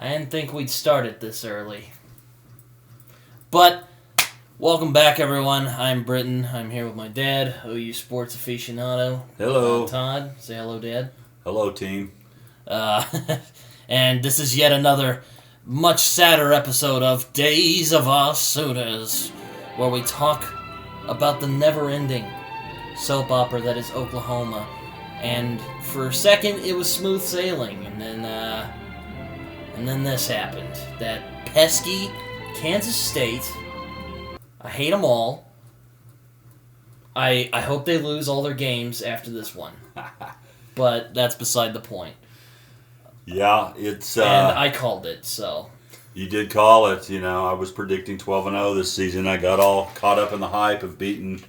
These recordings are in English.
I didn't think we'd start it this early. But, welcome back, everyone. I'm Britton. I'm here with my dad, OU sports aficionado. Hello. Todd. Say hello, Dad. Hello, team. And this is yet another much sadder episode of Days of Our Sodas, where we talk about the never-ending soap opera that is Oklahoma. And for a second, it was smooth sailing, and then this happened. That pesky Kansas State. I hate them all. I hope they lose all their games after this one. But that's beside the point. Yeah, it's... and I called it, so... You did call it. You know, I was predicting 12-0 this season. I got all caught up in the hype of beating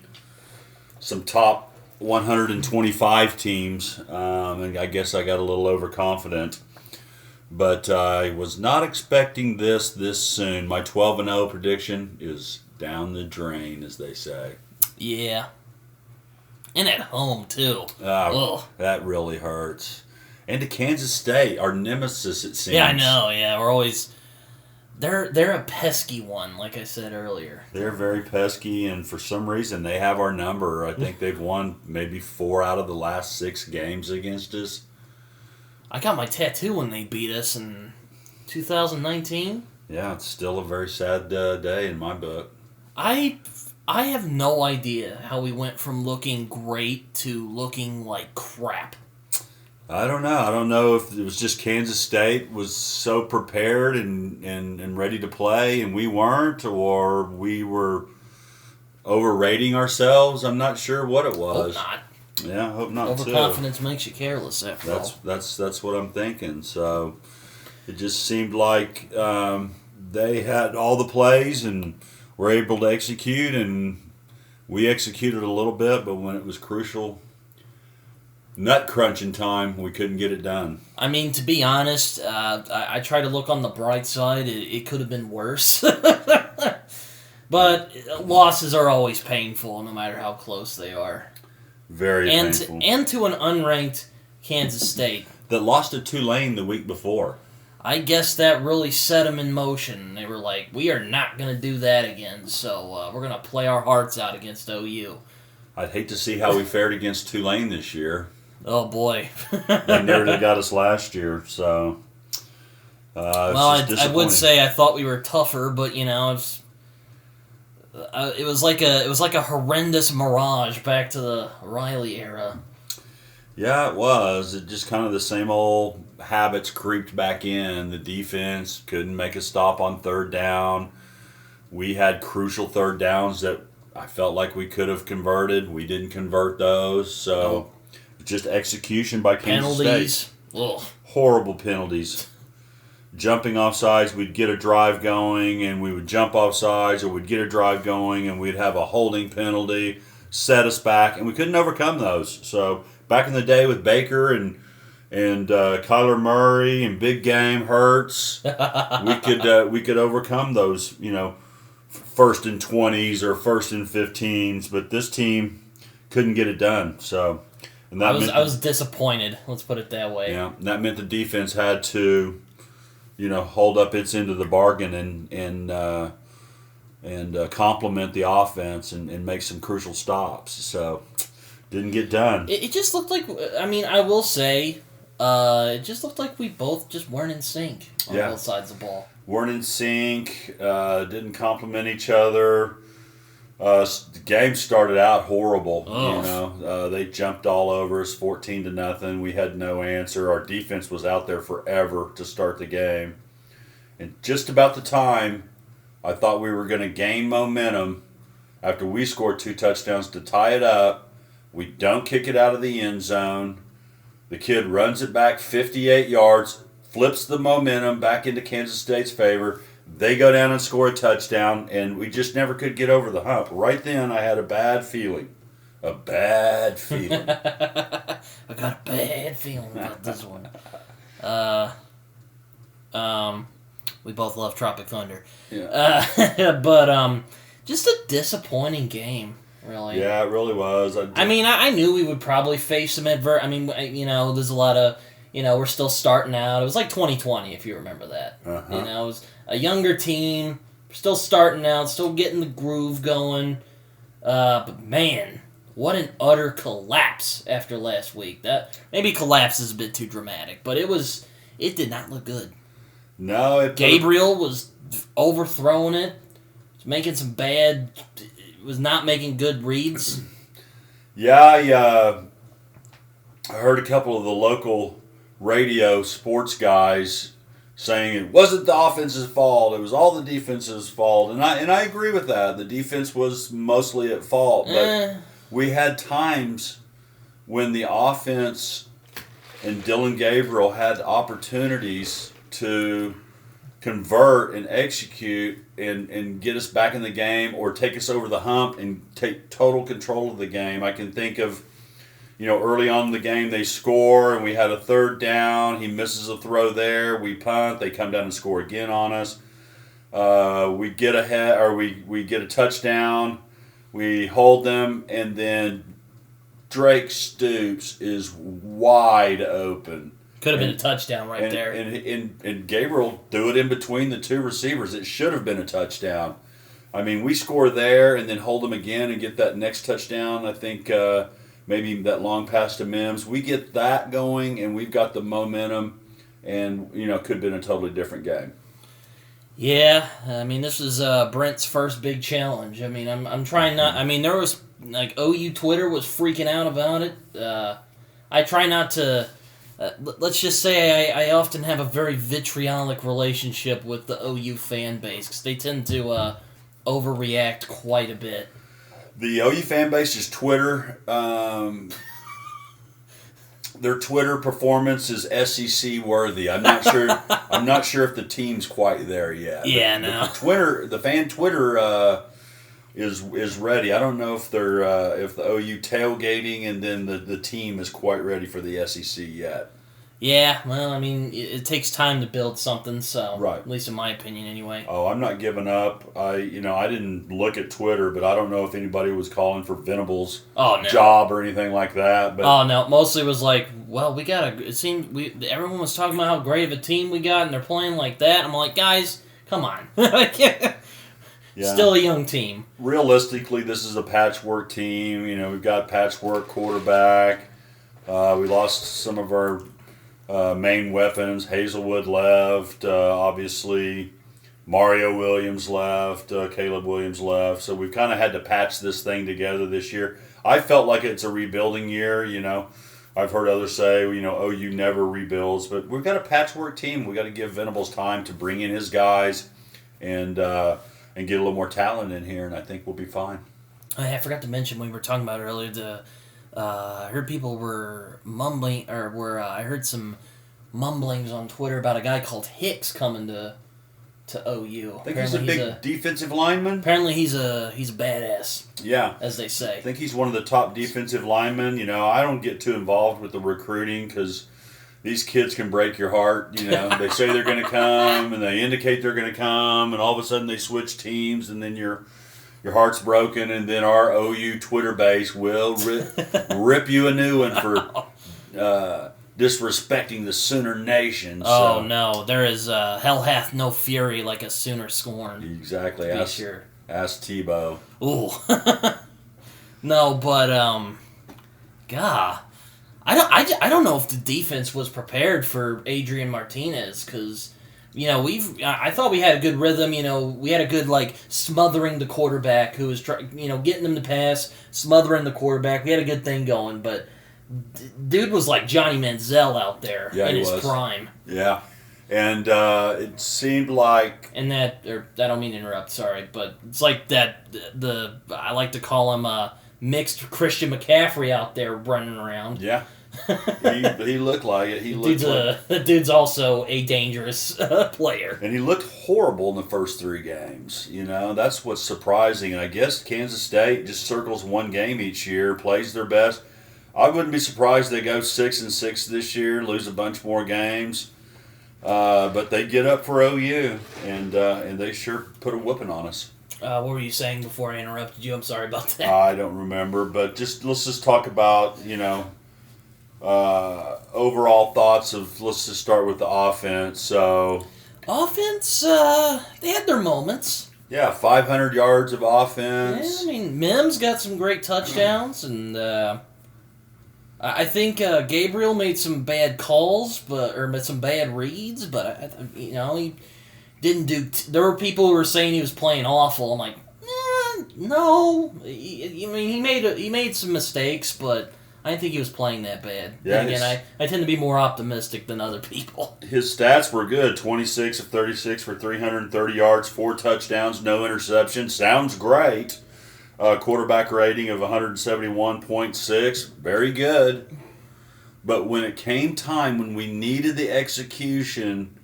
some top 125 teams, and I guess I got a little overconfident. But I was not expecting this soon. My 12-0 prediction is down the drain, as they say. Yeah. And at home, too. That really hurts. And to Kansas State, our nemesis, it seems. Yeah, I know. Yeah, we're always... They're a pesky one, like I said earlier. They're very pesky, and for some reason, they have our number. I think they've won maybe 4 out of the last 6 games against us. I got my tattoo when they beat us in 2019. Yeah, it's still a very sad day in my book. I have no idea how we went from looking great to looking like crap. I don't know. I don't know if it was just Kansas State was so prepared and ready to play and we weren't, or we were overrating ourselves. I'm not sure what it was. Hope not. Yeah, I hope not. Overconfidence makes you careless, after all. That's what I'm thinking. So it just seemed like they had all the plays and were able to execute, and we executed a little bit, but when it was crucial nut crunching time, we couldn't get it done. I mean, to be honest, I try to look on the bright side. It could have been worse. But losses are always painful, no matter how close they are. Very painful. And to an unranked Kansas State. That lost to Tulane the week before. I guess that really set them in motion. They were like, we are not going to do that again, so we're going to play our hearts out against OU. I'd hate to see how we fared against Tulane this year. Oh, boy. They nearly got us last year, so... well, I would say I thought we were tougher, but, you know, it was like a horrendous mirage back to the Riley era. Yeah, it was. It just kind of the same old habits creeped back in. The defense couldn't make a stop on third down. We had crucial third downs that I felt like we could have converted. We didn't convert those, so just execution by Kansas State. Ugh. Horrible penalties. Jumping off sides, we'd get a drive going, and we would jump off sides, or we'd get a drive going, and we'd have a holding penalty, set us back, and we couldn't overcome those. So back in the day with Baker and Kyler Murray and Big Game Hurts, we could overcome those, you know, first and 20s or first and 15s, but this team couldn't get it done. So, and that I was disappointed. Let's put it that way. Yeah, and that meant the defense had to, you know, hold up its end of the bargain and complement the offense and make some crucial stops. So, didn't get done. It just looked like, I mean, I will say, it just looked like we both just weren't in sync on both sides of the ball. Weren't in sync, didn't complement each other. The game started out horrible. Oh. You know, they jumped all over us, 14-0. We had no answer. Our defense was out there forever to start the game, and just about the time I thought we were going to gain momentum after we scored 2 touchdowns to tie it up, we don't kick it out of the end zone. The kid runs it back 58 yards, flips the momentum back into Kansas State's favor. They go down and score a touchdown, and we just never could get over the hump. Right then, I had a bad feeling. A bad feeling. I got a bad feeling about this one. We both love Tropic Thunder. Yeah. But just a disappointing game, really. Yeah, it really was. I mean, I knew we would probably face some I mean, you know, there's a lot of we're still starting out. It was like 2020, if you remember that. Uh-huh. It was a younger team, still starting out, still getting the groove going. But man, what an utter collapse after last week. That maybe collapse is a bit too dramatic, but it did not look good. No, Gabriel was overthrowing it, making some was not making good reads. Yeah, I heard a couple of the local radio sports guys saying it wasn't the offense's fault, it was all the defense's fault, and I agree with that. The defense was mostly at fault, but we had times when the offense and Dylan Gabriel had opportunities to convert and execute and get us back in the game or take us over the hump and take total control of the game. I can think of, early on in the game they score and we had a third down. He misses a throw there. We punt. They come down and score again on us. We get ahead or we get a touchdown. We hold them and then Drake Stoops is wide open. Could have been a touchdown there. And Gabriel threw it in between the two receivers. It should have been a touchdown. I mean, we score there and then hold them again and get that next touchdown. I think maybe that long pass to Mims. We get that going and we've got the momentum and, could have been a totally different game. Yeah, I mean, this is Brent's first big challenge. I mean, I'm trying not... I mean, there was, OU Twitter was freaking out about it. I try not to... let's just say I often have a very vitriolic relationship with the OU fan base because they tend to overreact quite a bit. The OU fan base is Twitter. Their Twitter performance is SEC worthy. I'm not sure. I'm not sure if the team's quite there yet. Yeah, no. The fan Twitter is ready. I don't know if they're if the OU tailgating and then the team is quite ready for the SEC yet. Yeah, well, I mean, it takes time to build something, so right. At least in my opinion, anyway. Oh, I'm not giving up. I didn't look at Twitter, but I don't know if anybody was calling for Venable's job or anything like that. But no, mostly it was like, well, it seemed everyone was talking about how great of a team we got, and they're playing like that. I'm like, guys, come on. Yeah. Still a young team. Realistically, this is a patchwork team. We've got patchwork quarterback. We lost some of our main weapons. Hazelwood left. Obviously, Mario Williams left. Caleb Williams left. So we've kind of had to patch this thing together this year. I felt like it's a rebuilding year. I've heard others say, OU never rebuilds. But we've got a patchwork team. We've got to give Venables time to bring in his guys and get a little more talent in here, and I think we'll be fine. I forgot to mention when we were talking about it earlier, I heard people were mumbling, I heard some mumblings on Twitter about a guy called Hicks coming to OU. I think he's a big defensive lineman. Apparently he's a badass. Yeah. As they say. I think he's one of the top defensive linemen. I don't get too involved with the recruiting because these kids can break your heart. They say they're going to come, and they indicate they're going to come, and all of a sudden they switch teams, and then your heart's broken, and then our OU Twitter base will rip you a new one for disrespecting the Sooner Nation. Oh, no. There is hell hath no fury like a Sooner scorned. Exactly. Ask Tebow. Ooh. No, but, God... I don't know if the defense was prepared for Adrian Martinez because, I thought we had a good rhythm. We had a good smothering the quarterback who was getting him to pass, smothering the quarterback. We had a good thing going, but dude was like Johnny Manziel out there in his prime. Yeah, and it seemed like I don't mean to interrupt. Sorry, but it's like that. I like to call him mixed Christian McCaffrey out there running around. Yeah. he looked like it. The dude's also a dangerous player. And he looked horrible in the first 3 games. That's what's surprising. And I guess Kansas State just circles one game each year, plays their best. I wouldn't be surprised they go 6-6 this year, lose a bunch more games. But they get up for OU, and they sure put a whooping on us. What were you saying before I interrupted you? I'm sorry about that. I don't remember, but let's just talk about, overall thoughts of, let's just start with the offense. So Offense, they had their moments. yeah, 500 yards of offense. Yeah, I mean, Mims got some great touchdowns, and I think Gabriel made some bad calls, or made some bad reads, but he didn't do. There were people who were saying he was playing awful. I'm like, no. He made some mistakes, but I didn't think he was playing that bad. Yeah, and again, I tend to be more optimistic than other people. His stats were good. 26 of 36 for 330 yards, 4 touchdowns, no interceptions. Sounds great. Quarterback rating of 171.6. Very good. But when it came time when we needed the execution,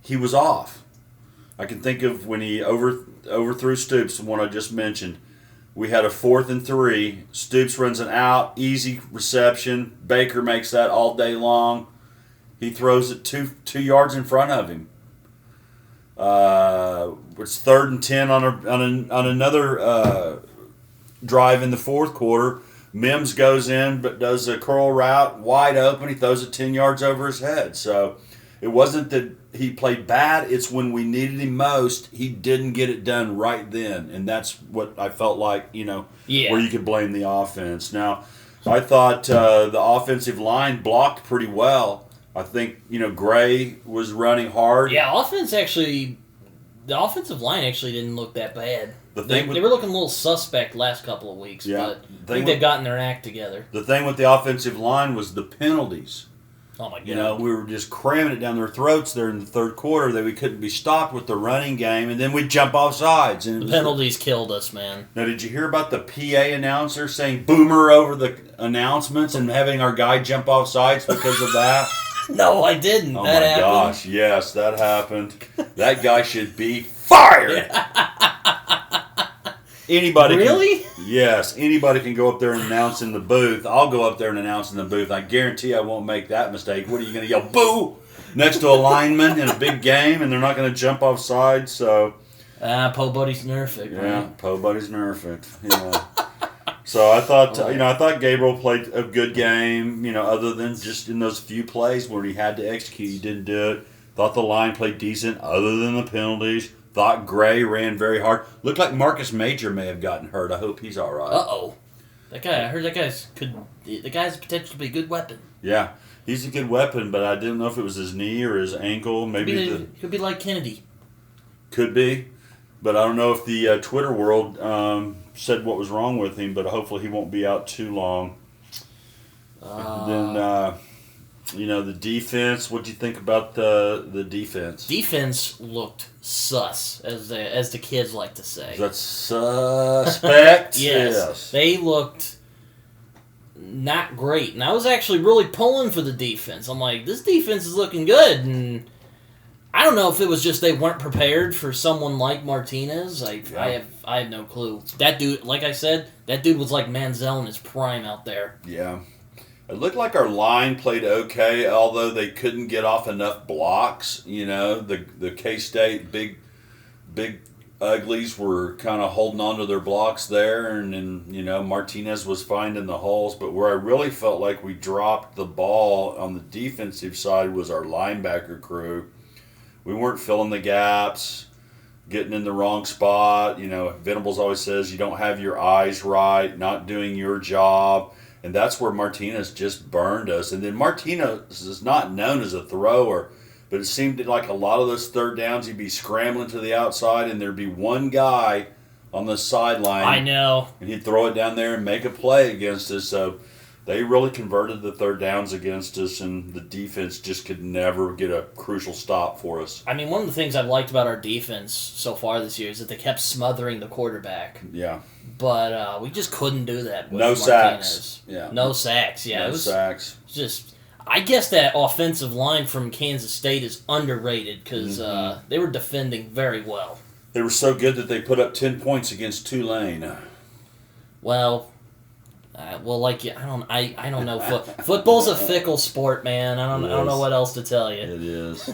he was off. I can think of when he overthrew Stoops, the one I just mentioned. We had a 4th and 3. Stoops runs an out, easy reception. Baker makes that all day long. He throws it 2 yards in front of him. It's 3rd and 10 on another drive in the 4th quarter. Mims goes in but does a curl route, wide open. He throws it 10 yards over his head. So it wasn't that he played bad. It's when we needed him most, he didn't get it done right then. And that's what I felt like, where you could blame the offense. Now, I thought the offensive line blocked pretty well. I think, Gray was running hard. Yeah, the offensive line actually didn't look that bad. They were looking a little suspect last couple of weeks, but I think they've gotten their act together. The thing with the offensive line was the penalties. Oh, my God. We were just cramming it down their throats there in the 3rd quarter that we couldn't be stopped with the running game, and then we'd jump off sides. And the penalties killed us, man. Now, did you hear about the PA announcer saying boomer over the announcements and having our guy jump off sides because of that? No, I didn't. Oh, that my happened. gosh. Yes, that happened. That guy should be fired. Anybody really? Yes, anybody can go up there and announce in the booth. I'll go up there and announce in the booth. I guarantee I won't make that mistake. What are you going to yell, boo, next to a lineman in a big game, and they're not going to jump off sides? So, Po Buddy's nerfing. Yeah, Po Buddy's nerfing. Yeah. So I thought, I thought Gabriel played a good game. Other than just in those few plays where he had to execute, he didn't do it. Thought the line played decent, other than the penalties. Thought Gray ran very hard. Looked like Marcus Major may have gotten hurt. I hope he's all right. Uh-oh. That guy, I heard the guy's potential to be a good weapon. Yeah, he's a good weapon, but I didn't know if it was his knee or his ankle. Maybe could be like Kennedy. Could be, but I don't know if the Twitter world said what was wrong with him, but hopefully he won't be out too long. And then, the defense. What do you think about the defense? Defense looked sus, as the kids like to say. That's suspect. Yes. They looked not great, and I was actually really pulling for the defense. I'm like, this defense is looking good, and I don't know if it was just they weren't prepared for someone like Martinez. I have no clue. That dude, like I said, that dude was like Manziel in his prime out there. Yeah. It looked like our line played okay, although they couldn't get off enough blocks. The K-State big uglies were kind of holding on to their blocks there, and then, Martinez was finding the holes. But where I really felt like we dropped the ball on the defensive side was our linebacker crew. We weren't filling the gaps, getting in the wrong spot. Venables always says you don't have your eyes right, not doing your job. And that's where Martinez just burned us. And then Martinez is not known as a thrower, but it seemed like a lot of those 3rd downs, he'd be scrambling to the outside, and there'd be one guy on the sideline. I know. And he'd throw it down there and make a play against us. So they really converted the 3rd downs against us, and the defense just could never get a crucial stop for us. I mean, one of the things I've liked about our defense so far this year is that they kept smothering the quarterback. Yeah. But we just couldn't do that with No Martinez. Sacks. Yeah. No sacks. Yeah. No sacks. Just, I guess that offensive line from Kansas State is underrated because they were defending very well. They were so good that they put up 10 points against Tulane. Well, I don't know. Football's a fickle sport, man. I don't know what else to tell you. It is.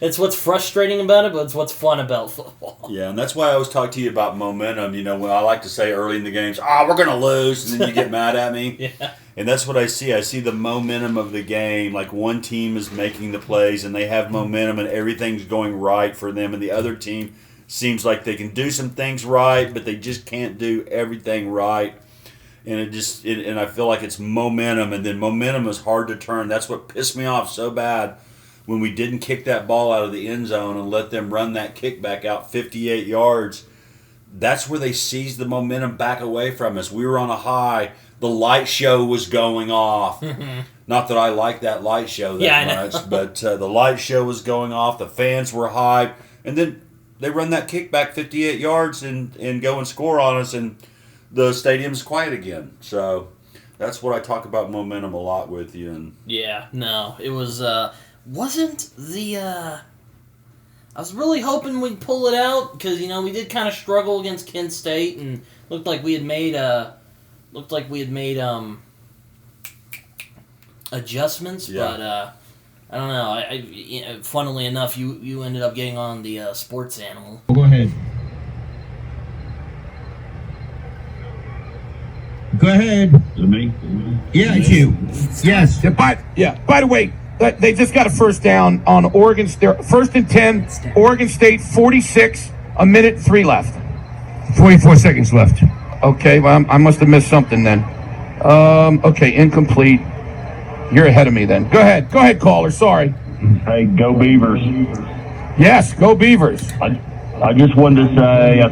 It's what's frustrating about it, but it's what's fun about football. Yeah, and that's why I always talk to you about momentum. When I like to say early in the games, we're going to lose, and then you get mad at me. Yeah. And that's what I see. I see the momentum of the game. Like one team is making the plays and they have momentum and everything's going right for them, and the other team seems like they can do some things right, but they just can't do everything right. And and I feel like it's momentum, and then momentum is hard to turn. That's what pissed me off so bad when we didn't kick that ball out of the end zone and let them run that kickback out 58 yards. That's where they seized the momentum back away from us. We were on a high. The light show was going off. Not that I like that light show that much, but the light show was going off. The fans were hyped. And then they run that kickback 58 yards and go and score on us, and the stadium's quiet again. So that's what I talk about momentum a lot with you. And yeah, no, it was wasn't the. I was really hoping we'd pull it out because we did kind of struggle against Kent State and looked like we had made adjustments, but I don't know. Funnily enough, you ended up getting on the sports animal. Go ahead. Go ahead. Is it me? Yeah, it's you. Yes. By the way, they just got a first down on Oregon State. First and 10, Oregon State 46, a minute 3 left. 44 seconds left. Okay, well, I must have missed something then. Okay, incomplete. You're ahead of me then. Go ahead, caller. Sorry. Hey, go Beavers. Yes, go Beavers. I just wanted to say,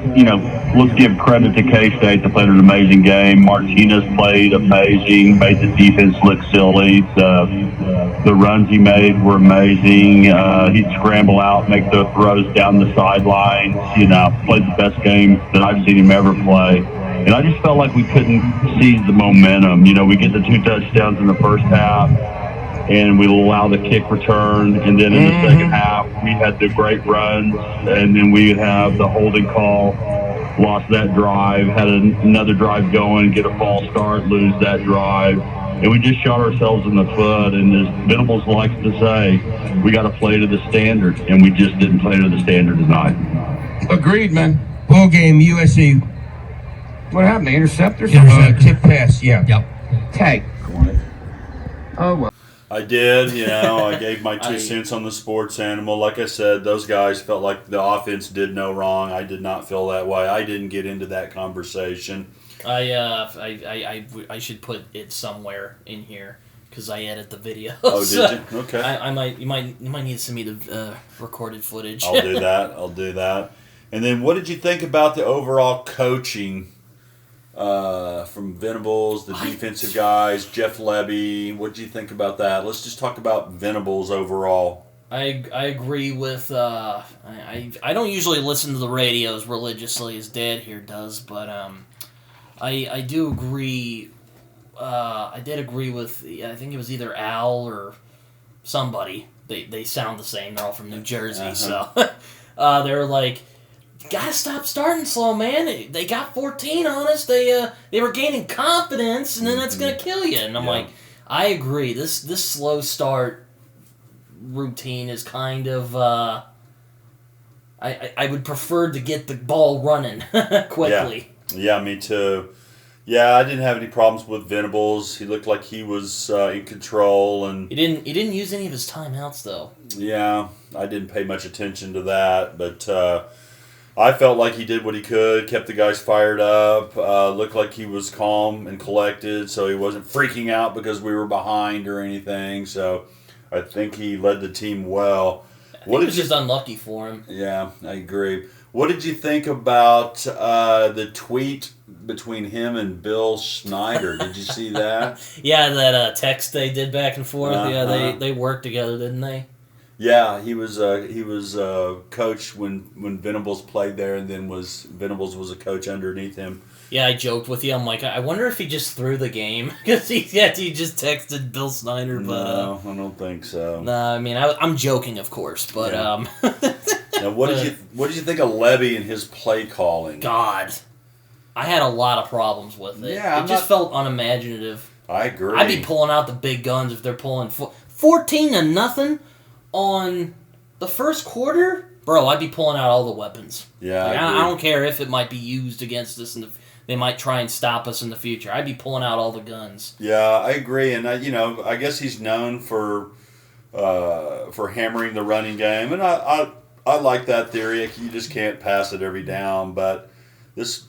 let's give credit to K-State. They played an amazing game. Martinez played amazing, made the defense look silly. The runs he made were amazing. He'd scramble out, make the throws down the sidelines. Played the best game that I've seen him ever play. And I just felt like we couldn't seize the momentum. We get the 2 touchdowns in the first half, and we allow the kick return, and then in the second half we had the great runs, and then we would have the holding call, lost that drive, had another drive going, get a false start, lose that drive, and we just shot ourselves in the foot. And as Venables likes to say, we got to play to the standard, and we just didn't play to the standard tonight. Agreed, man. Ball game, USC. What happened? The interceptor? Tip pass, yeah. Yep. Tag. Oh, well. I did, I gave my 2 cents on the sports animal. Like I said, those guys felt like the offense did no wrong. I did not feel that way. I didn't get into that conversation. I should put it somewhere in here because I edit the video. Oh, did you? Okay. You might need to send me the recorded footage. I'll do that. And then, what did you think about the overall coaching? From Venables, the defensive guys, Jeff Levy. What do you think about that? Let's just talk about Venables overall. I agree with. I don't usually listen to the radio as religiously as Dad here does, but I do agree. I did agree with. I think it was either Al or somebody. They sound the same. They're all from New Jersey, so they're like. Gotta stop starting slow, man. They got 14 on us. They were gaining confidence, and then that's gonna kill you. And I'm like, I agree. This slow start routine is kind of. I would prefer to get the ball running quickly. Yeah, me too. Yeah, I didn't have any problems with Venables. He looked like he was in control, and he didn't use any of his timeouts though. Yeah, I didn't pay much attention to that, but. I felt like he did what he could, kept the guys fired up, looked like he was calm and collected, so he wasn't freaking out because we were behind or anything. So I think he led the team well. It was just unlucky for him. Yeah, I agree. What did you think about the tweet between him and Bill Snyder? Did you see that? Yeah, that text they did back and forth. Yeah, they worked together, didn't they? Yeah, he was coach when Venables played there, and then Venables was a coach underneath him. Yeah, I joked with you. I'm like, I wonder if he just threw the game because he just texted Bill Snyder. But no, I don't think so. No, I mean I'm joking, of course, but yeah. Now, what did you think of Levy and his play calling? God, I had a lot of problems with it. Yeah, it just felt unimaginative. I agree. I'd be pulling out the big guns if they're pulling 14-0 on the first quarter. Bro, I'd be pulling out all the weapons. Yeah, I don't care if it might be used against us in they might try and stop us in the future. I'd be pulling out all the guns. Yeah, I agree, and I guess he's known for hammering the running game, and I like that theory. You just can't pass it every down, but this,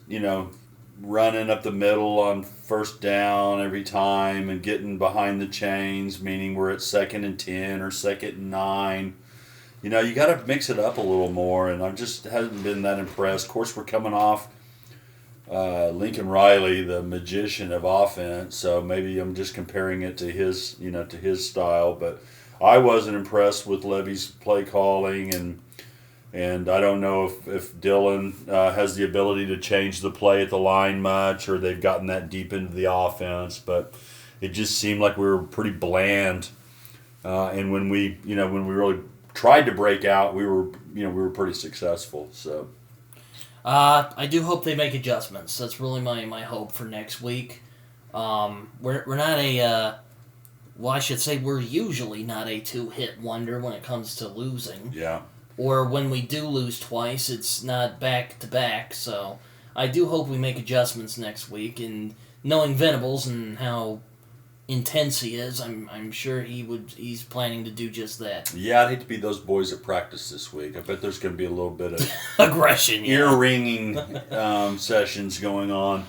running up the middle on first down every time and getting behind the chains, meaning we're at 2nd and 10 or 2nd and 9. You got to mix it up a little more, and I just haven't been that impressed. Of course, we're coming off Lincoln Riley, the magician of offense, so maybe I'm just comparing it to his style, but I wasn't impressed with Levy's play calling, and I don't know if Dylan has the ability to change the play at the line much, or they've gotten that deep into the offense. But it just seemed like we were pretty bland. And when we really tried to break out, we were pretty successful. So I do hope they make adjustments. That's really my hope for next week. We're not a I should say we're usually not a 2-hit wonder when it comes to losing. Yeah. Or when we do lose twice, it's not back-to-back, so I do hope we make adjustments next week, and knowing Venables and how intense he is, I'm sure he's planning to do just that. Yeah, I'd hate to be those boys at practice this week. I bet there's going to be a little bit of aggression, ear-ringing sessions going on.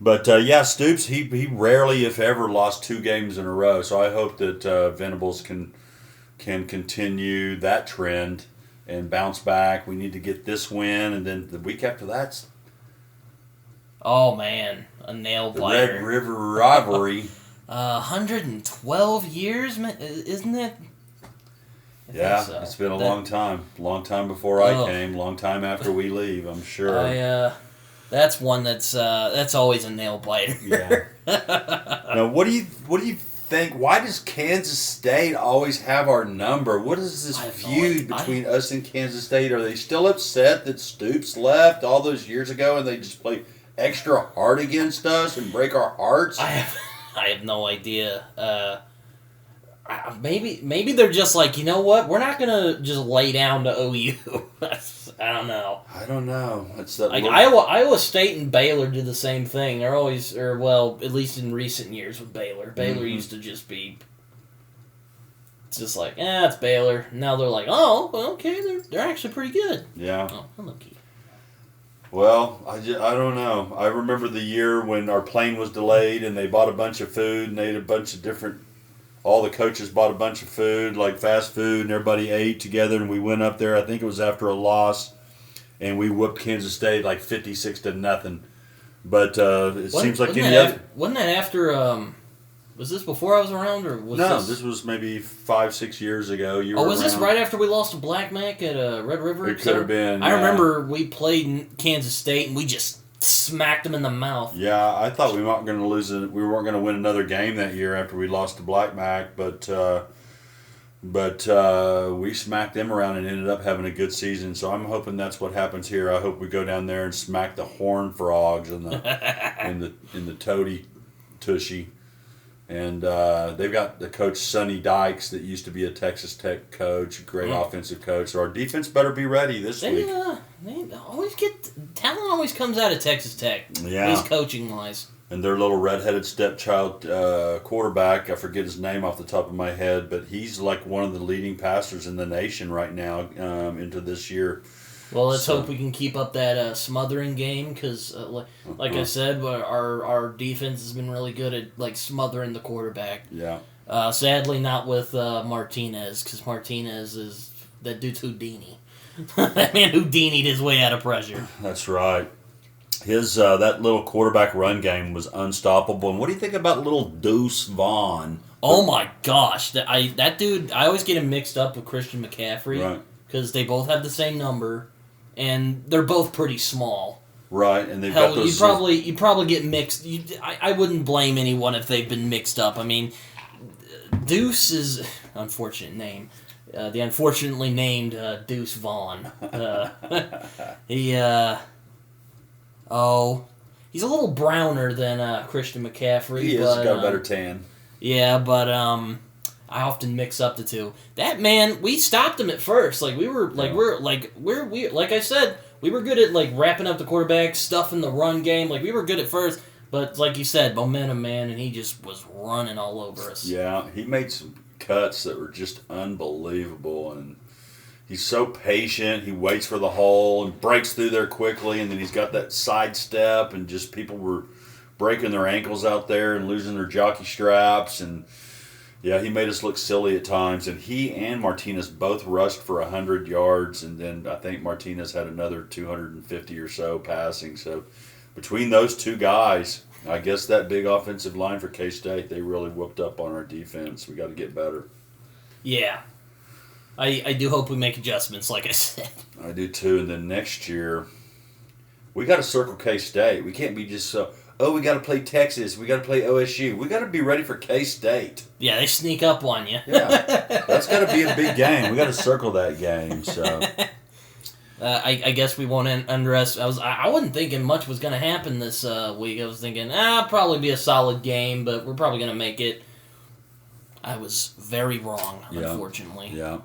But, Stoops, he rarely, if ever, lost 2 games in a row, so I hope that Venables can continue that trend and bounce back. We need to get this win, and then the week after that's oh man, a nail biter. The Red River rivalry. 112 years, isn't it? Yeah, so. It's been a long time before I came, long time after we leave. I'm sure. That's one that's always a nail biter. Yeah. Now, what do you think? Why does Kansas State always have our number? What is this feud between us and Kansas State? Are they still upset that Stoops left all those years ago and they just play extra hard against us and break our hearts? I have no idea. Maybe they're just like, you know what? We're not gonna just lay down to OU. I don't know. It's that like Iowa State and Baylor did the same thing. They're always, at least in recent years with Baylor. Baylor used to just be. It's just like, it's Baylor. Now they're like, oh, well, okay, they're actually pretty good. Yeah. Oh, lucky. Well, I don't know. I remember the year when our plane was delayed and they bought a bunch of food and they ate a bunch of different. All the coaches bought a bunch of food, like fast food, and everybody ate together. And we went up there. I think it was after a loss, and we whooped Kansas State like 56-0. But seems like any other. Wasn't that after? Was this before I was around, or was this was maybe 5-6 years ago. Was this right after we lost to Black Mac at Red River? It could have been. I remember we played in Kansas State and we just smacked them in the mouth. Yeah, I thought we weren't going to lose it. We weren't going to win another game that year after we lost to Black Mac, but we smacked them around and ended up having a good season. So I'm hoping that's what happens here. I hope we go down there and smack the Horned Frogs in the Toady Tushy. And they've got the coach Sonny Dykes that used to be a Texas Tech coach, great offensive coach. So our defense better be ready this week. They always talent always comes out of Texas Tech. Yeah, at least coaching wise. And their little redheaded stepchild quarterback, I forget his name off the top of my head, but he's like one of the leading passers in the nation right now into this year. Well, let's hope we can keep up that smothering game because, like I said, our defense has been really good at like smothering the quarterback. Yeah. Sadly, not with Martinez because Martinez is that dude's Houdini. That man Houdini'd his way out of pressure. That's right. His that little quarterback run game was unstoppable. And what do you think about little Deuce Vaughn? Oh my gosh, that dude! I always get him mixed up with Christian McCaffrey because they both have the same number. And they're both pretty small. Right, and they've got those... You probably get mixed... I wouldn't blame anyone if they've been mixed up. I mean, Deuce is... Unfortunate name. The unfortunately named Deuce Vaughn. He's a little browner than Christian McCaffrey. He is, got a better tan. Yeah, but... I often mix up the two. That man, we stopped him at first. Like I said, we were good at like wrapping up the quarterback, stuffing the run game. Like we were good at first, but like you said, momentum, man, and he just was running all over us. Yeah, he made some cuts that were just unbelievable, and he's so patient. He waits for the hole and breaks through there quickly, and then he's got that sidestep, and just people were breaking their ankles out there and losing their jockey straps, and yeah, he made us look silly at times. And he and Martinez both rushed for 100 yards, and then I think Martinez had another 250 or so passing. So between those two guys, I guess that big offensive line for K-State, they really whooped up on our defense. We got to get better. Yeah. I do hope we make adjustments, like I said. I do too. And then next year, we got to circle K-State. We can't be just so, we got to play Texas. We got to play OSU. We got to be ready for K-State. Yeah, they sneak up on you. Yeah. That's got to be a big game. We got to circle that game. So. I guess we won't underestimate. I wasn't thinking much was going to happen this week. I was thinking, probably be a solid game, but we're probably going to make it. I was very wrong, unfortunately. Yeah.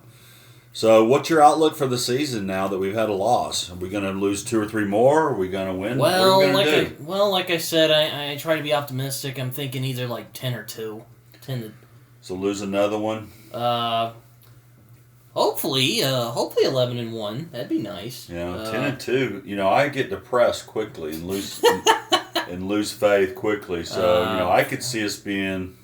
So, what's your outlook for the season now that we've had a loss? Are we going to lose 2 or 3 more? Are we going to win? Well, what are we going to do? Like I said, I try to be optimistic. I'm thinking either like 10 or 2. 10 to. So lose another one. Hopefully 11-1. That'd be nice. Yeah, 10-2. You know, I get depressed quickly and lose and lose faith quickly. So I could see us being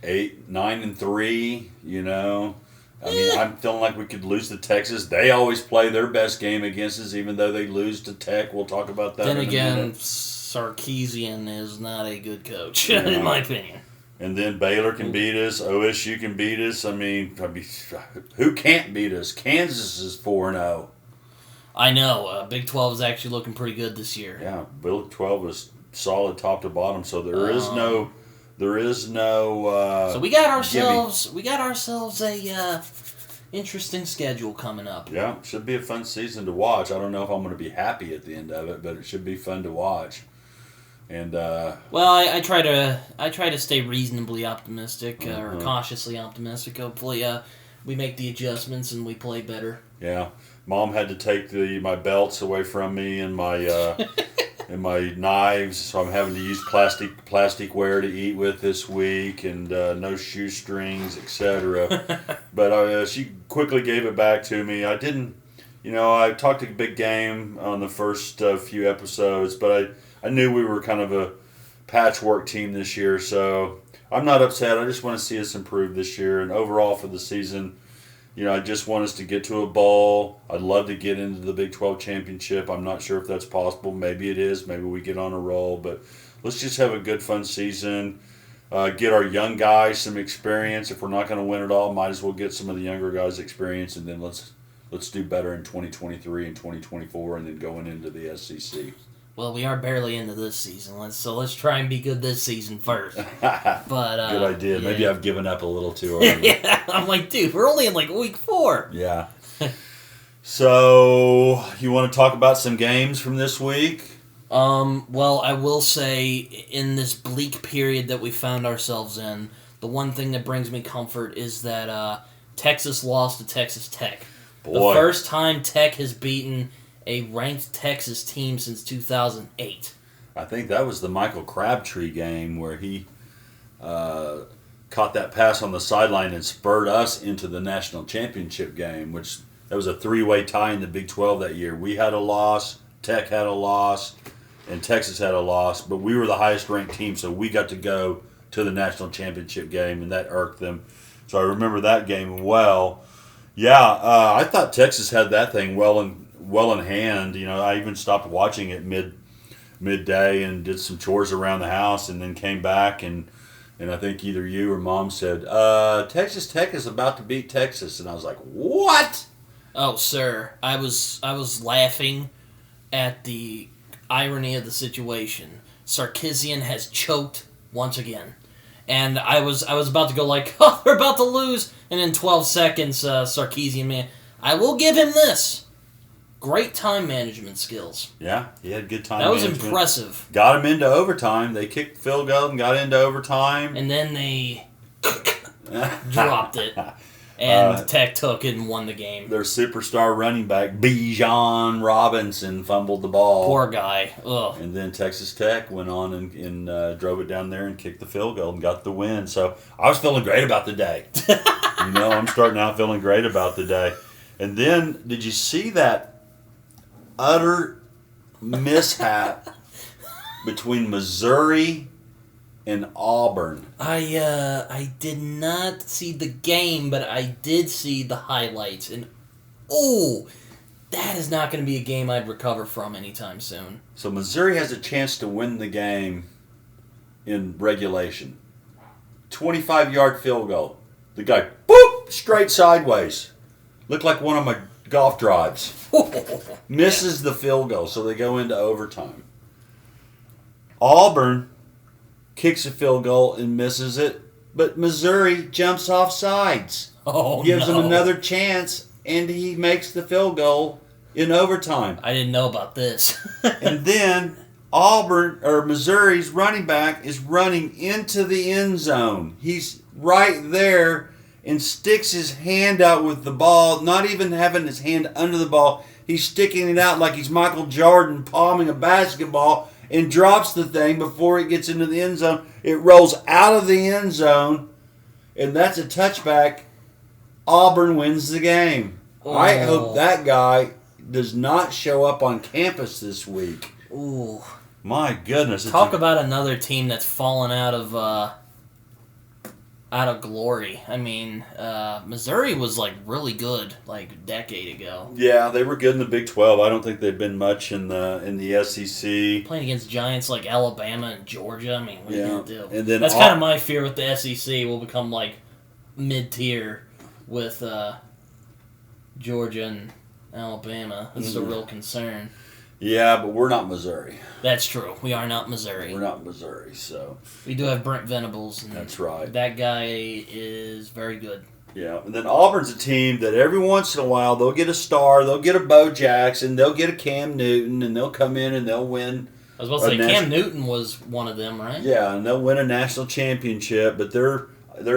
9-3. You know, I mean, I'm feeling like we could lose to Texas. They always play their best game against us, even though they lose to Tech. We'll talk about that. Then in again, a minute. Sarkisian is not a good coach, in my opinion. And then Baylor can beat us. OSU can beat us. I mean, who can't beat us? Kansas is 4-0. I know. Big 12 is actually looking pretty good this year. Yeah, Big 12 is solid top to bottom. So there is no. So we got ourselves a interesting schedule coming up. Yeah, should be a fun season to watch. I don't know if I'm going to be happy at the end of it, but it should be fun to watch. And well, I try to stay reasonably optimistic or cautiously optimistic. Hopefully, we make the adjustments and we play better. Yeah, Mom had to take my belts away from me and my and my knives, so I'm having to use plasticware to eat with this week, and no shoestrings, etc. But she quickly gave it back to me. I didn't, I talked a big game on the first few episodes, but I knew we were kind of a patchwork team this year, so I'm not upset. I just want to see us improve this year. And overall for the season, I just want us to get to a bowl. I'd love to get into the Big 12 championship. I'm not sure if that's possible. Maybe it is. Maybe we get on a roll. But let's just have a good, fun season. Get our young guys some experience. If we're not going to win it all, might as well get some of the younger guys experience, and then let's do better in 2023 and 2024, and then going into the SEC. Well, we are barely into this season, let's try and be good this season first. But good idea. Yeah. Maybe I've given up a little too early. Yeah, I'm like, dude, we're only in like week 4. Yeah. So you want to talk about some games from this week? Well, I will say in this bleak period that we found ourselves in, the one thing that brings me comfort is that Texas lost to Texas Tech. Boy. The first time Tech has beaten a ranked Texas team since 2008. I think that was the Michael Crabtree game where he caught that pass on the sideline and spurred us into the national championship game, which that was a 3-way tie in the Big 12 that year. We had a loss, Tech had a loss, and Texas had a loss, but we were the highest ranked team, so we got to go to the national championship game, and that irked them. So I remember that game well. Yeah, I thought Texas had that thing well in hand. I even stopped watching it midday and did some chores around the house, and then came back and I think either you or Mom said, Texas Tech is about to beat Texas, and I was like, what? Oh, sir, I was laughing at the irony of the situation. Sarkisian has choked once again. And I was about to go like, oh, they're about to lose. And in 12 seconds, Sarkisian, man, I will give him this. Great time management skills. Yeah, he had good time That was management. impressive. Got him into overtime. They kicked field goal and got into overtime. And then they dropped it. And Tech took it and won the game. Their superstar running back, Bijan Robinson, fumbled the ball. Poor guy. Ugh. And then Texas Tech went on and drove it down there and kicked the field goal and got the win. So I was feeling great about the day. I'm starting out feeling great about the day. And then, did you see that utter mishap between Missouri and Auburn? I did not see the game, but I did see the highlights. And, that is not going to be a game I'd recover from anytime soon. So Missouri has a chance to win the game in regulation. 25-yard field goal. The guy, boop, straight sideways. Looked like one of my golf drives. Misses the field goal, so they go into overtime. Auburn kicks a field goal and misses it, but Missouri jumps off sides. Gives him another chance, and he makes the field goal in overtime. I didn't know about this. And then Missouri's running back is running into the end zone. He's right there and sticks his hand out with the ball, not even having his hand under the ball. He's sticking it out like he's Michael Jordan palming a basketball, and drops the thing before it gets into the end zone. It rolls out of the end zone, and that's a touchback. Auburn wins the game. I hope that guy does not show up on campus this week. Ooh. My goodness. Talk about another team that's fallen out of glory. I mean, Missouri was really good a decade ago. Yeah, they were good in the Big 12. I don't think they've been much in the SEC. Playing against giants like Alabama and Georgia. I mean, what are you gonna do? And then that's kind of my fear with the SEC. We'll become mid-tier with Georgia and Alabama. This is a real concern. Yeah, but we're not Missouri. That's true. We are not Missouri. We're not Missouri, so. We do have Brent Venables. And that's right. That guy is very good. Yeah, and then Auburn's a team that every once in a while they'll get a star, they'll get a Bo Jackson, they'll get a Cam Newton, and they'll come in and they'll win. I was about to say, Cam Newton was one of them, right? Yeah, and they'll win a national championship, but they're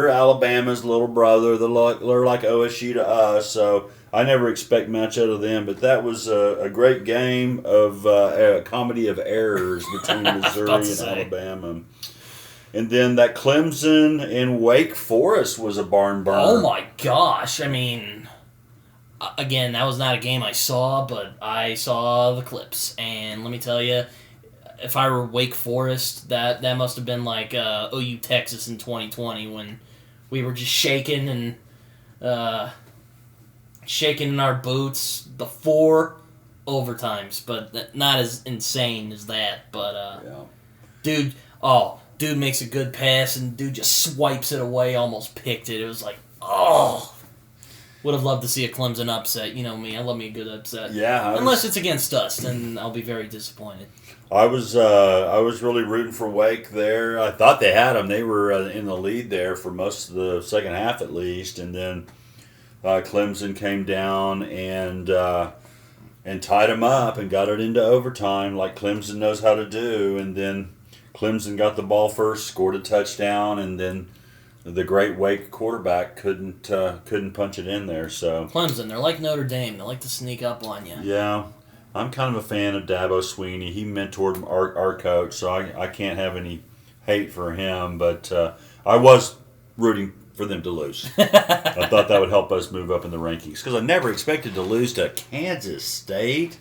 Alabama's little brother. They're like OSU to us, so I never expect much out of them. But that was a great game of a comedy of errors between Missouri and Alabama. And then that Clemson and Wake Forest was a barn burner. Oh my gosh! I mean, again, that was not a game I saw, but I saw the clips, and let me tell you, if I were Wake Forest, that must have been like OU Texas in 2020 when we were just shaking in our boots before overtimes, but not as insane as that. But dude makes a good pass and dude just swipes it away, almost picked it. It was like, would have loved to see a Clemson upset. You know me, I love me a good upset. Yeah, unless it's against us, then I'll be very disappointed. I was really rooting for Wake there. I thought they had them. They were in the lead there for most of the second half at least, and then Clemson came down and tied them up and got it into overtime like Clemson knows how to do. And then Clemson got the ball first, scored a touchdown, and then the great Wake quarterback couldn't punch it in there. So Clemson, they're like Notre Dame. They like to sneak up on you. Yeah. I'm kind of a fan of Dabo Swinney. He mentored our coach, so I can't have any hate for him. But I was rooting for them to lose. I thought that would help us move up in the rankings because I never expected to lose to Kansas State.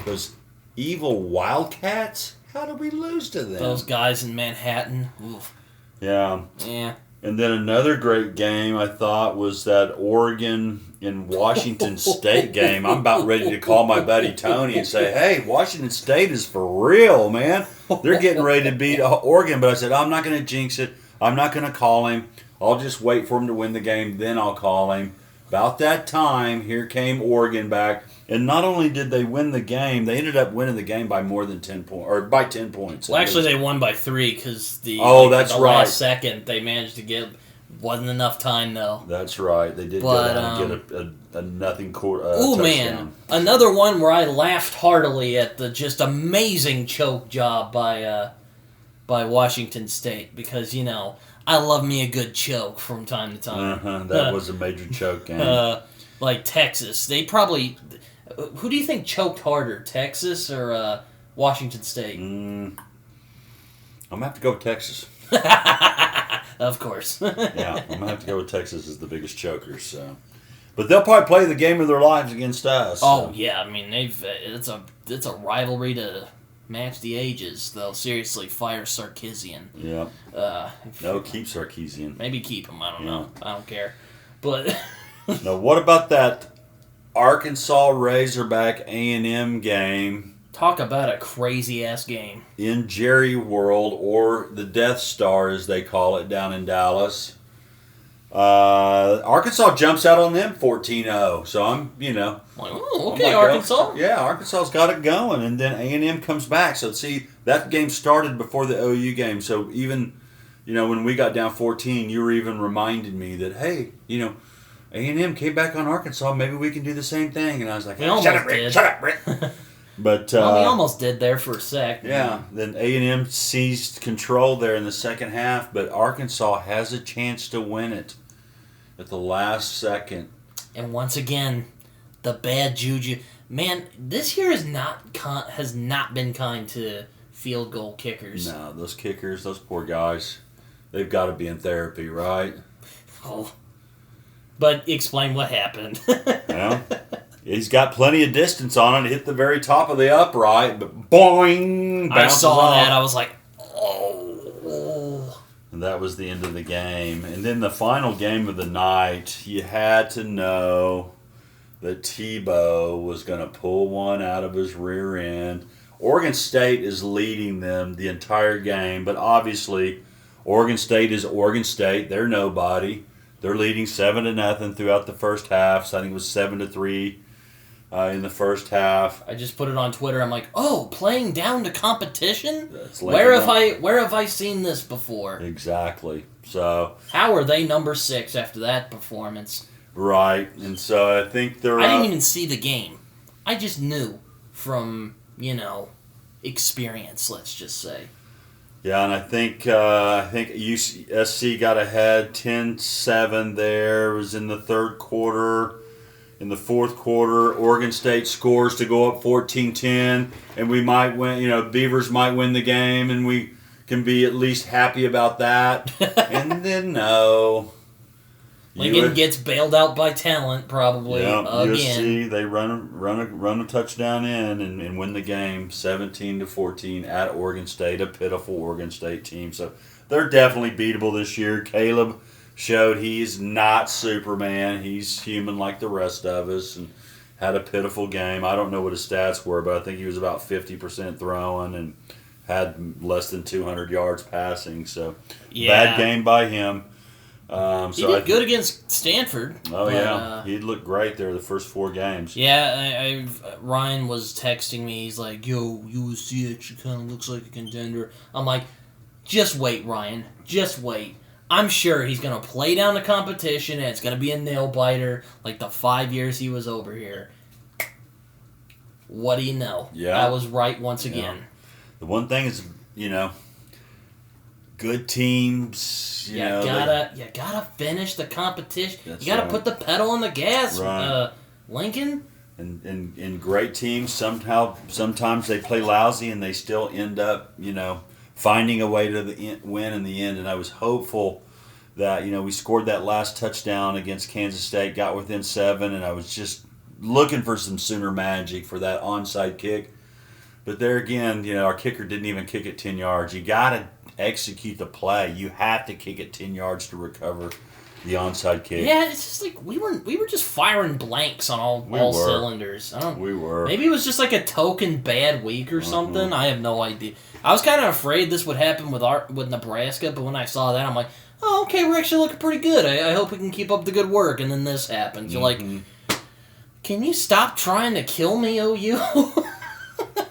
Those evil Wildcats. How did we lose to them? Those guys in Manhattan. Oof. Yeah. Yeah. And then another great game I thought was that Oregon and Washington State game. I'm about ready to call my buddy Tony and say, hey, Washington State is for real, man. They're getting ready to beat Oregon. But I said, I'm not going to jinx it. I'm not going to call him. I'll just wait for him to win the game, then I'll call him. About that time, here came Oregon back. And not only did they win the game, they ended up winning the game by more than 10 points, or by 10 points. Well, actually, they won by 3 because the last second they managed to get wasn't enough time though. That's right. They did go down and get a nothing touchdown. Man, another one where I laughed heartily at the just amazing choke job by Washington State because I love me a good choke from time to time. That was a major choke game. Like Texas, they probably. Who do you think choked harder, Texas or Washington State? I'm gonna have to go with Texas. Of course. Yeah, I'm gonna have to go with Texas as the biggest chokers. So, but they'll probably play the game of their lives against us. Oh yeah, I mean it's a rivalry to match the ages. They'll seriously fire Sarkisian. Yeah. No, keep Sarkisian. Maybe keep him. I don't know. I don't care. But now, what about that Arkansas Razorback A&M game? Talk about a crazy ass game. In Jerry World, or the Death Star as they call it down in Dallas. Arkansas jumps out on them 14-0. So I'm, like, oh, okay, Arkansas. Yeah, Arkansas's got it going, and then A&M comes back. So see, that game started before the OU game. So even, when we got down 14, you were even reminding me that, hey, A&M came back on Arkansas. Maybe we can do the same thing. And I was like, shut up, Britt. But we almost did there for a sec. Yeah, then A&M seized control there in the second half, but Arkansas has a chance to win it at the last second. And once again, the bad juju. Man, this year has not been kind to field goal kickers. No, those kickers, those poor guys, they've got to be in therapy, right? Oh. But explain what happened. Well, he's got plenty of distance on it. Hit the very top of the upright, but boing! I saw off. that. I was like, oh. And that was the end of the game. And then the final game of the night, you had to know that Tebow was going to pull one out of his rear end. Oregon State is leading them the entire game, but obviously Oregon State is Oregon State. They're nobody. They're leading 7-0 throughout the first half. So I think it was 7-3 in the first half. I just put it on Twitter. I'm like, oh, playing down to competition? Where have I seen this before? Exactly. So how are they number 6 after that performance? Right, and so I think they're. I didn't even see the game. I just knew from experience. Let's just say. Yeah, and I think USC got ahead 10-7 there. It was in the third quarter. In the fourth quarter, Oregon State scores to go up 14-10, and we might win. Beavers might win the game, and we can be at least happy about that. And then no. Lincoln gets bailed out by talent, probably, again. USC, they run a touchdown in and win the game 17-14 at Oregon State, a pitiful Oregon State team. So they're definitely beatable this year. Caleb showed he's not Superman. He's human like the rest of us and had a pitiful game. I don't know what his stats were, but I think he was about 50% throwing and had less than 200 yards passing. So bad game by him. He did good against Stanford. Oh, yeah. He looked great there the first 4 games. Yeah, Ryan was texting me. He's like, yo, USC actually kind of looks like a contender. I'm like, just wait, Ryan. Just wait. I'm sure he's going to play down the competition, and it's going to be a nail-biter like the 5 years he was over here. What do you know? Yeah. I was right once again. The one thing is, good teams, you gotta finish the competition. You gotta put the pedal on the gas, Lincoln. And great teams sometimes they play lousy and they still end up finding a way to win in the end. And I was hopeful that we scored that last touchdown against Kansas State, got within 7, and I was just looking for some Sooner magic for that onside kick. But there again, our kicker didn't even kick it 10 yards. You gotta execute the play. You have to kick it 10 yards to recover the onside kick. Yeah, it's just like we were just firing blanks on all cylinders. We were. Maybe it was just like a token bad week or something. I have no idea. I was kind of afraid this would happen with Nebraska, but when I saw that, I'm like, oh, okay, we're actually looking pretty good. I hope we can keep up the good work. And then this happens. You're like, can you stop trying to kill me, OU?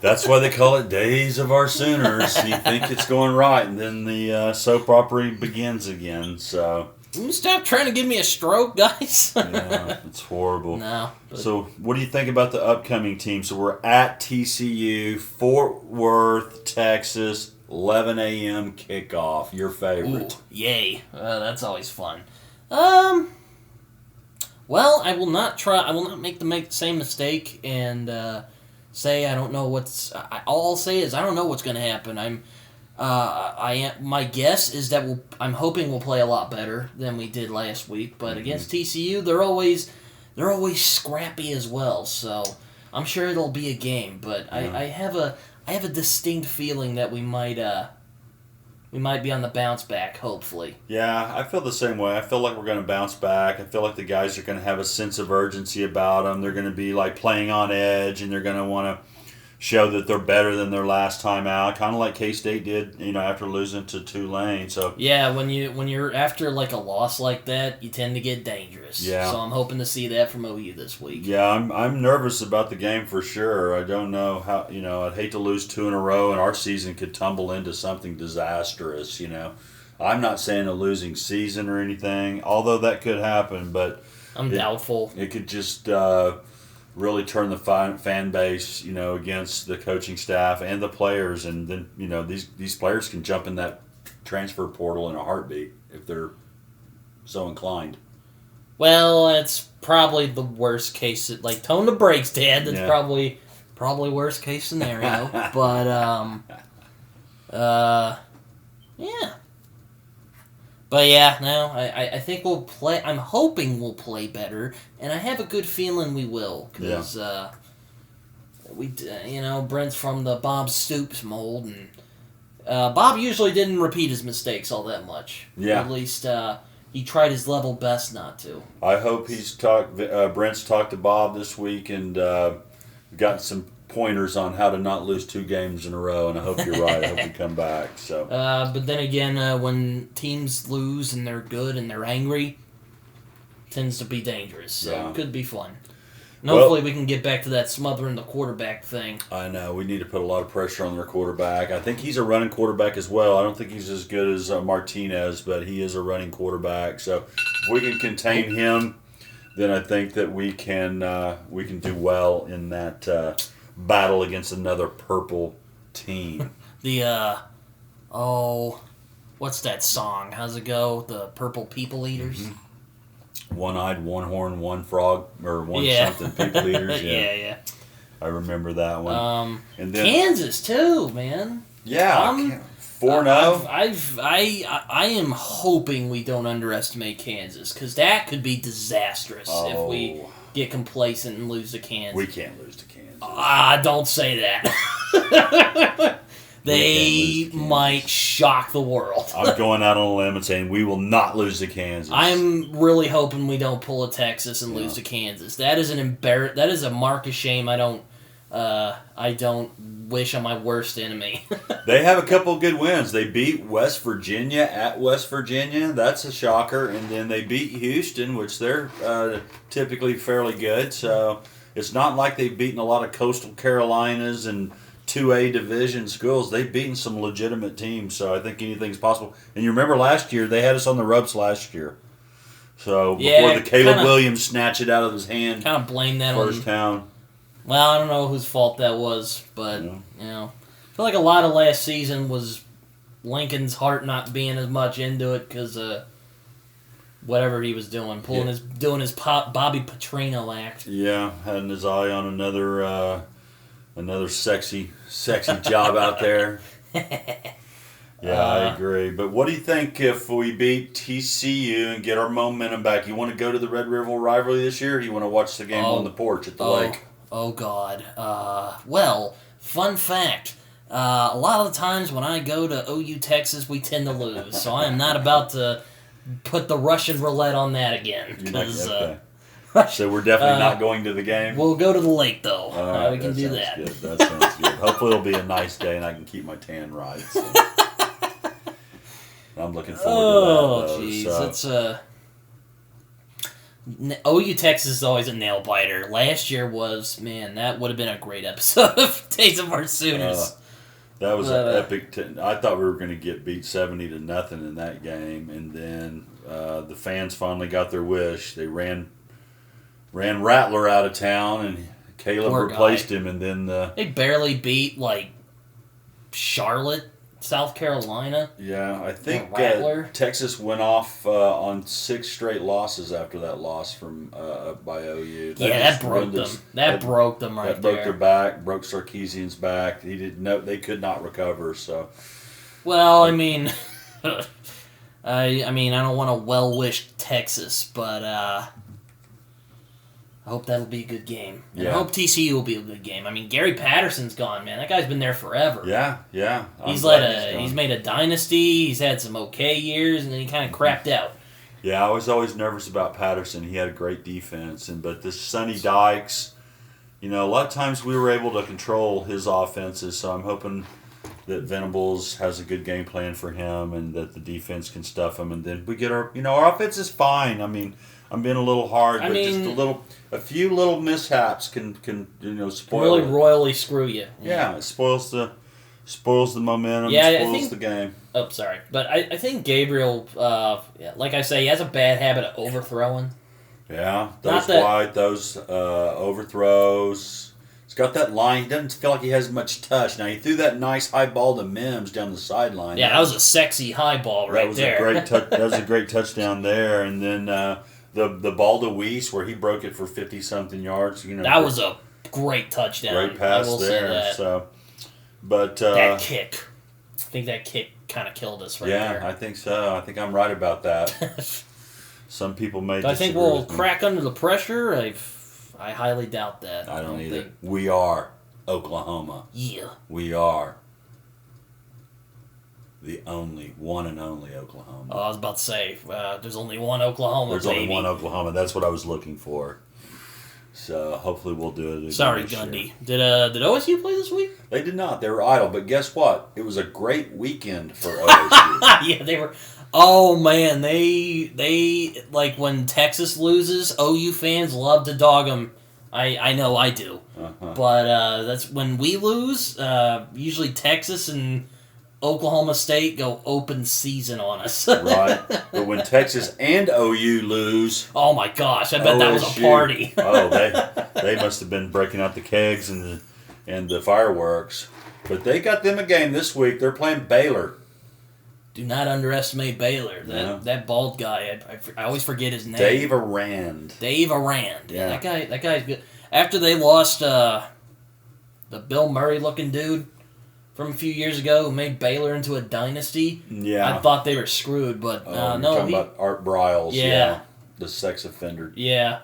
That's why they call it Days of Our Sooners. You think it's going right, and then the soap opera begins again. So can you stop trying to give me a stroke, guys? Yeah, it's horrible. No. So what do you think about the upcoming team? So we're at TCU, Fort Worth, Texas, 11 a.m. kickoff. Your favorite? Ooh, yay! That's always fun. Well, I will not make the same mistake and say I don't know what's. All I'll say is I don't know what's going to happen. My guess is that I'm hoping we'll play a lot better than we did last week. But against TCU, they're always scrappy as well. So I'm sure it'll be a game. But I have a distinct feeling that we might be on the bounce back. Hopefully. Yeah, I feel the same way. I feel like we're going to bounce back. I feel like the guys are going to have a sense of urgency about them. They're going to be like playing on edge, and they're going to want to show that they're better than their last time out, kind of like K-State did, after losing to Tulane. So yeah, when you're after like a loss like that, you tend to get dangerous. Yeah. So I'm hoping to see that from OU this week. Yeah, I'm nervous about the game for sure. I don't know how. I'd hate to lose 2 in a row, and our season could tumble into something disastrous. I'm not saying a losing season or anything, although that could happen. But I'm doubtful. It could just really turn the fan base, against the coaching staff and the players, and then these players can jump in that transfer portal in a heartbeat if they're so inclined. Well, it's probably the worst case. Like tone the brakes, Dad. That's Yeah. probably worst case scenario. But yeah. But yeah, no, I think we'll play. I'm hoping we'll play better, and I have a good feeling we will, because Brent's from the Bob Stoops mold, and Bob usually didn't repeat his mistakes all that much. Yeah. At least he tried his level best not to. I hope Brent's talked to Bob this week and gotten some pointers on how to not lose 2 games in a row, and I hope you're right. I hope we come back. So. But then again, when teams lose and they're good and they're angry, it tends to be dangerous. So it could be fun. And hopefully we can get back to that smothering the quarterback thing. I know. We need to put a lot of pressure on their quarterback. I think he's a running quarterback as well. I don't think he's as good as Martinez, but he is a running quarterback. So if we can contain him, then I think that we can do well in that battle against another purple team. What's that song? How's it go? The Purple People Eaters? Mm-hmm. One-eyed, one-horn, one frog, or one something people eaters. Yeah. I remember that one. And then Kansas too, man. Yeah, 4-0. I am hoping we don't underestimate Kansas, because that could be disastrous if we get complacent and lose to Kansas. We can't lose to Kansas. Don't say that. They might shock the world. I'm going out on a limb and saying we will not lose to Kansas. I'm really hoping we don't pull a Texas and lose to Kansas. That is that is a mark of shame. I don't wish on my worst enemy. They have a couple of good wins. They beat West Virginia at West Virginia. That's a shocker. And then they beat Houston, which they're typically fairly good. So it's not like they've beaten a lot of Coastal Carolinas and 2A division schools. They've beaten some legitimate teams. So I think anything's possible. And you remember last year, they had us on the ropes last year. So before the Caleb Williams snatched it out of his hand. Kind of blame that first town. Well, I don't know whose fault that was, but I feel like a lot of last season was Lincoln's heart not being as much into it because whatever he was doing, doing his Bobby Petrino act. Yeah, having his eye on another sexy job out there. Yeah, I agree. But what do you think if we beat TCU and get our momentum back? You want to go to the Red River rivalry this year, or do you want to watch the game on the porch at the lake? Oh, God. Well, fun fact. A lot of the times when I go to OU, Texas, we tend to lose. So I am not about to put the Russian roulette on that again. So we're definitely not going to the game? We'll go to the lake, though. Right, we can do that. Good. That sounds good. Hopefully it'll be a nice day and I can keep my tan right. So. I'm looking forward to that. Oh, jeez. So. OU Texas is always a nail biter. Last year that would have been a great episode of Days of Our Sooners. That was an epic. I thought we were going to get beat 70-0 in that game, and then the fans finally got their wish. They ran Rattler out of town, and Caleb replaced him, and then they barely beat Charlotte South Carolina. Yeah, I think Rattler. Texas went off on 6 straight losses after that loss from by OU. That broke them. That broke them right that broke there. their back, broke Sarkisian's back. He didn't know they could not recover. So, Well, I mean, I don't want to well wish Texas, but I hope that'll be a good game. And I hope TCU will be a good game. I mean, Gary Patterson's gone, man. That guy's been there forever. Yeah. He's made a dynasty. He's had some okay years, and then he kind of crapped out. Yeah, I was always nervous about Patterson. He had a great defense, but this Sonny Dykes, a lot of times we were able to control his offenses. So I'm hoping that Venables has a good game plan for him, and that the defense can stuff him, and then we get our offense is fine. I mean, I'm being a little hard, but just a few little mishaps can spoil really it. royally screw you. Yeah, it spoils the momentum. Yeah, it spoils the game. Oh, sorry, but I think Gabriel, like I say, he has a bad habit of overthrowing. Yeah, those overthrows. He's got that line. He doesn't feel like he has much touch. Now, he threw that nice high ball to Mims down the sideline. Yeah, that was a sexy high ball right there. That was a great touchdown there. And then the ball to Weiss where he broke it for 50-something yards. That was a great touchdown. Great pass I will there. Say that. So, but that kick. I think that kick kind of killed us right there. Yeah, I think so. I think I'm right about that. Some people may disagree. I think we'll crack under the pressure. I highly doubt that. I don't either. We are Oklahoma. Yeah. We are the one and only Oklahoma. Oh, I was about to say, there's only one Oklahoma, There's only one Oklahoma. That's what I was looking for. So hopefully we'll do it again. Sorry, Gundy. Did OSU play this week? They did not. They were idle. But guess what? It was a great weekend for OSU. Yeah, they were. Oh man, they like when Texas loses, OU fans love to dog them. I know I do, but that's when we lose. Usually Texas and Oklahoma State go open season on us. Right, but when Texas and OU lose, oh my gosh, I bet OSU, that was a party. they must have been breaking out the kegs and the fireworks. But they got them a game this week. They're playing Baylor. Do not underestimate Baylor. That bald guy. I always forget his name. Dave Arand. Yeah, that guy's good. After they lost the Bill Murray looking dude from a few years ago who made Baylor into a dynasty. Yeah. I thought they were screwed, but You're no. talking about Art Briles. Yeah. The sex offender. Yeah.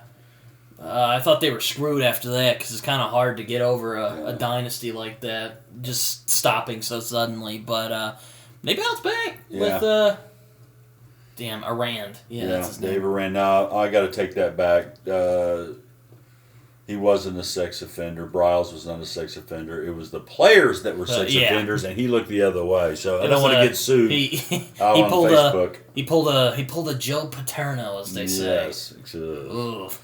I thought they were screwed after that because it's kind of hard to get over a dynasty like that, just stopping so suddenly. But they bounced back with Arand. Yeah, that's his name. Dave Arand. Now, I got to take that back. He wasn't a sex offender. Briles was not a sex offender. It was the players that were sex offenders, and he looked the other way. So I don't want to get sued on Facebook. He pulled a Joe Paterno, as they say. Yes. Oof.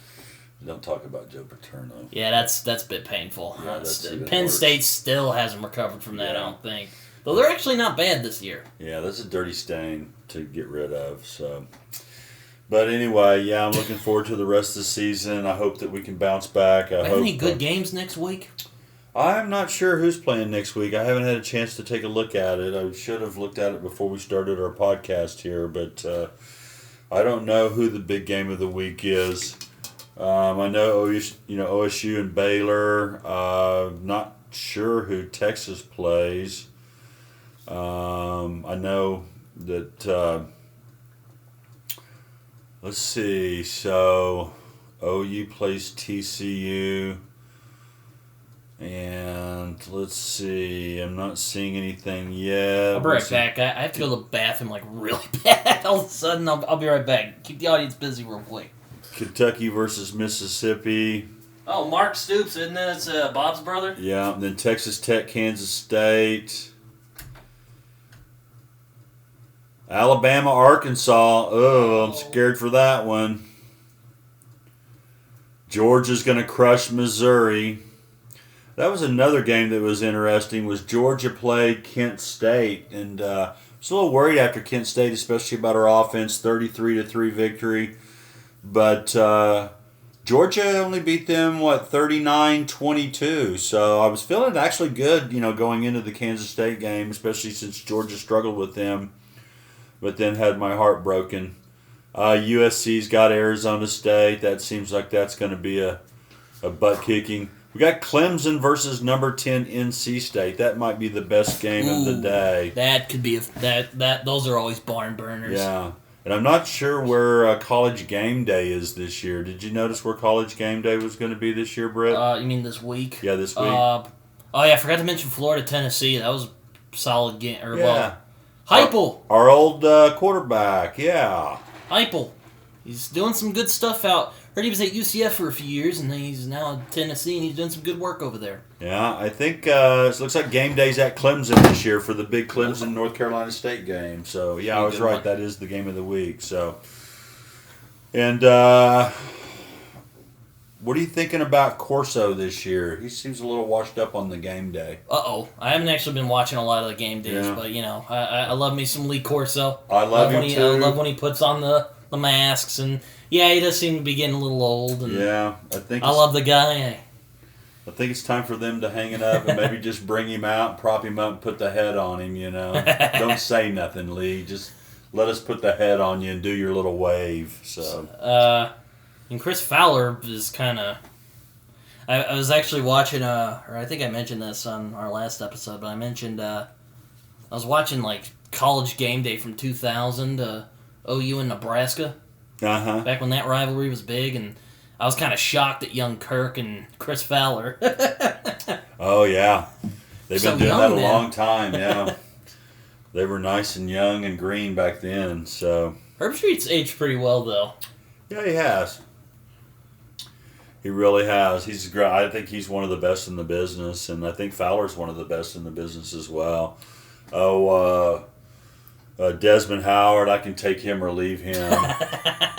Don't talk about Joe Paterno. Yeah, that's a bit painful. Yeah, Penn State still hasn't recovered from that, I don't think. Though they're actually not bad this year. Yeah, that's a dirty stain to get rid of. So, but anyway, I'm looking forward to the rest of the season. I hope that we can bounce back. Any good games next week? I'm not sure who's playing next week. I haven't had a chance to take a look at it. I should have looked at it before we started our podcast here, but I don't know who the big game of the week is. I know OSU and Baylor. Not sure who Texas plays. I know that. Let's see. So OU plays TCU, and let's see. I'm not seeing anything yet. I'll be right back. I have to go to the bathroom like really bad. All of a sudden, I'll be right back. Keep the audience busy real quick. Kentucky versus Mississippi. Oh, Mark Stoops, isn't it? It's Bob's brother? Yeah, and then Texas Tech, Kansas State. Alabama, Arkansas. Oh, I'm scared for that one. Georgia's going to crush Missouri. That was another game that was interesting. Was Georgia played Kent State, and I was a little worried after Kent State, especially about our offense. 33-3 victory. But Georgia only beat them, 39-22. So I was feeling actually good, going into the Kansas State game, especially since Georgia struggled with them, but then had my heart broken. USC's got Arizona State. That seems like that's going to be a butt kicking. We got Clemson versus number 10 NC State. That might be the best game of the day. That could be those are always barn burners. Yeah. And I'm not sure where College Game Day is this year. Did you notice where College Game Day was going to be this year, Britt? You mean this week? Yeah, this week. Oh yeah, I forgot to mention Florida, Tennessee. That was a solid game. Heupel. Our old quarterback, yeah. Heupel. He's doing some good stuff out. Heard he was at UCF for a few years, and then he's now in Tennessee, and he's doing some good work over there. Yeah, I think it looks like game day's at Clemson this year for the big Clemson North Carolina State game. So yeah, I was right. That is the game of the week. So, and what are you thinking about Corso this year? He seems a little washed up on the game day. I haven't actually been watching a lot of the game days, but I love me some Lee Corso. I love him too. I love when he puts on the masks, and he does seem to be getting a little old. And I love the guy. I think it's time for them to hang it up and maybe just bring him out, prop him up, and put the head on him. Don't say nothing, Lee. Just let us put the head on you and do your little wave. So. And Chris Fowler is kind of. I was actually watching, or I think I mentioned this on our last episode, but I mentioned I was watching College Game Day from 2000, OU and Nebraska. Back when that rivalry was big, and I was kind of shocked at young Kirk and Chris Fowler. Oh yeah, they've been doing that a man. long time. Yeah, they were nice and young and green back then. So Herbstreit's aged pretty well, though. Yeah, he has. He really has. He's great. I think he's one of the best in the business, and I think Fowler's one of the best in the business as well. Desmond Howard, I can take him or leave him.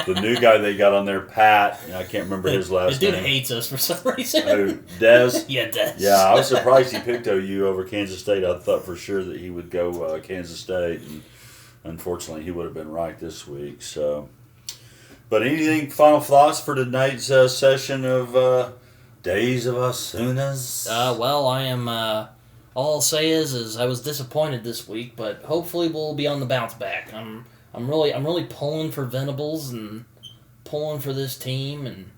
The new guy they got on there, Pat, I can't remember his last name. The dude hates us for some reason. Oh, Des? Yeah, Des. Yeah, I was surprised he picked OU over Kansas State. I thought for sure that he would go Kansas State, and unfortunately he would have been right this week. So, but anything, final thoughts for tonight's session of Days of Us Sooners? Well, I am... all I'll say is I was disappointed this week, but hopefully we'll be on the bounce back. I'm really pulling for Venables and pulling for this team, and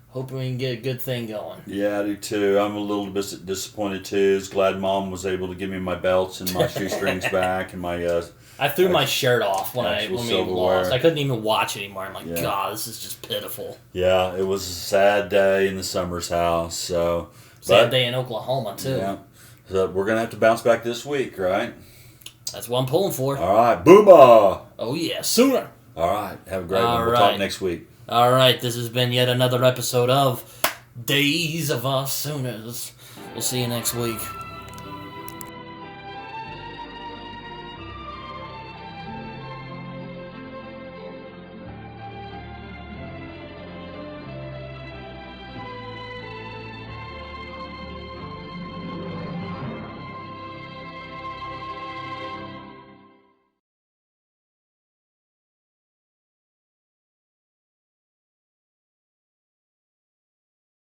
hoping we can get a good thing going. Yeah, I do too. I'm a little bit disappointed too. I was glad Mom was able to give me my belts and my shoestrings back and my. I threw my shirt off when we lost. I couldn't even watch anymore. I'm like, God, this is just pitiful. Yeah, it was a sad day in the Summers house. So sad day in Oklahoma too. Yeah. So we're going to have to bounce back this week, right? That's what I'm pulling for. All right. Booba! Oh, yeah. Sooner. All right. Have a great one. We'll talk next week. All right. This has been yet another episode of Days of Us Sooners. We'll see you next week.